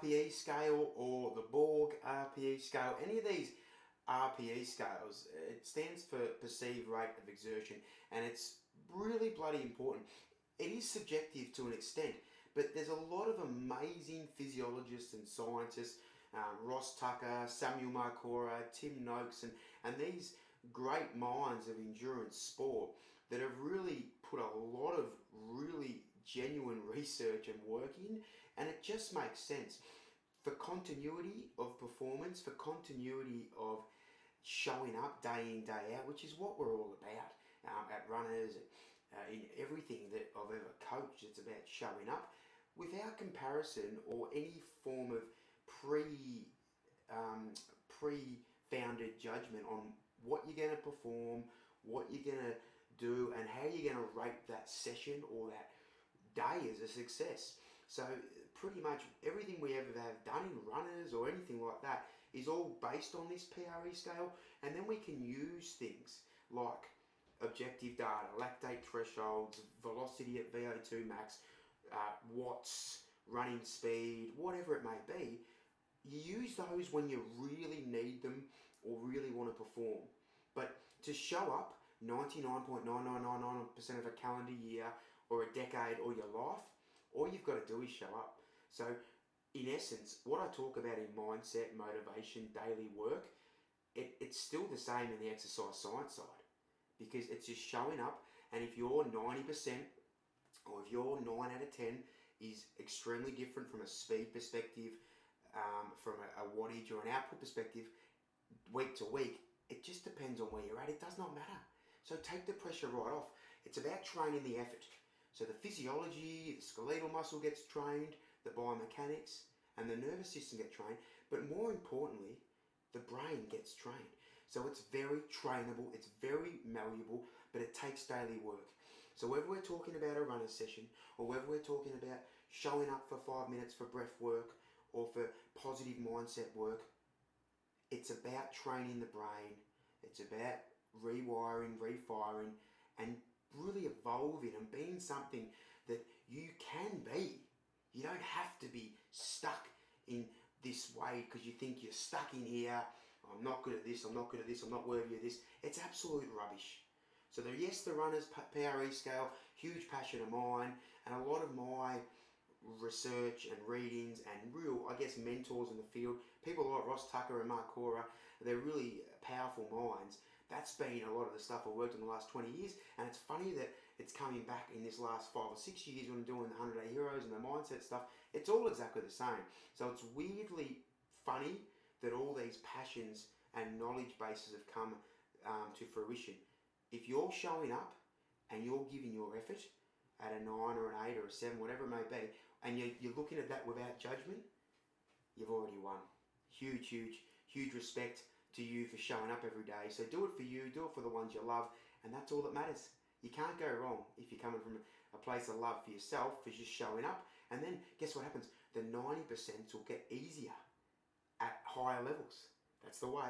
RPE scale or the Borg RPE scale, any of these RPE scales, it stands for perceived rate of exertion, and it's really bloody important. It is subjective to an extent, but there's a lot of amazing physiologists and scientists, Ross Tucker, Samuel Marcora, Tim Noakes, and these great minds of endurance sport that have really put a lot of really genuine research and work in, and it just makes sense. For continuity of performance, for continuity of showing up day in, day out, which is what we're all about at Runners, in everything that I've ever coached, it's about showing up without comparison or any form of pre-founded judgment on what you're going to perform, what you're going to do, and how you're going to rate that session or that day as a success. So pretty much everything we ever have done in Runners or anything like that is all based on this PRE scale, and then we can use things like objective data, lactate thresholds, velocity at VO2 max, watts, running speed, whatever it may be. You use those when you really need them or really want to perform. But to show up 99.9999% of a calendar year or a decade or your life, all you've got to do is show up. So in essence, what I talk about in mindset, motivation, daily work, it's still the same in the exercise science side, because it's just showing up. And if you're 90% or if you're 9 out of 10 is extremely different from a speed perspective, from a wattage or an output perspective, week to week, it just depends on where you're at. It does not matter. So take the pressure right off. It's about training the effort. So the physiology, the skeletal muscle gets trained, the biomechanics, and the nervous system get trained. But more importantly, the brain gets trained. So it's very trainable, it's very malleable, but it takes daily work. So whether we're talking about a runner session, or whether we're talking about showing up for 5 minutes for breath work, or for positive mindset work, it's about training the brain. It's about rewiring, refiring, and really evolving and being something that you can be. You don't have to be stuck in this way because you think you're stuck in here. I'm not good at this, I'm not good at this, I'm not worthy of this. It's absolute rubbish. So yes, the Runners PRE scale, huge passion of mine, and a lot of my research and readings and real, I guess, mentors in the field, people like Ross Tucker and Mark Cora, they're really powerful minds. That's been a lot of the stuff I've worked on the last 20 years, and it's funny that it's coming back in this last 5 or 6 years when I'm doing the 100 Day Heroes and the mindset stuff. It's all exactly the same. So it's weirdly funny that all these passions and knowledge bases have come to fruition. If you're showing up and you're giving your effort at a 9 or an 8 or a 7, whatever it may be, and you're looking at that without judgment, you've already won. Huge, huge, huge respect to you for showing up every day. So do it for you, do it for the ones you love, and that's all that matters. You can't go wrong if you're coming from a place of love for yourself, for just showing up. And then guess what happens? The 90% will get easier at higher levels. That's the way.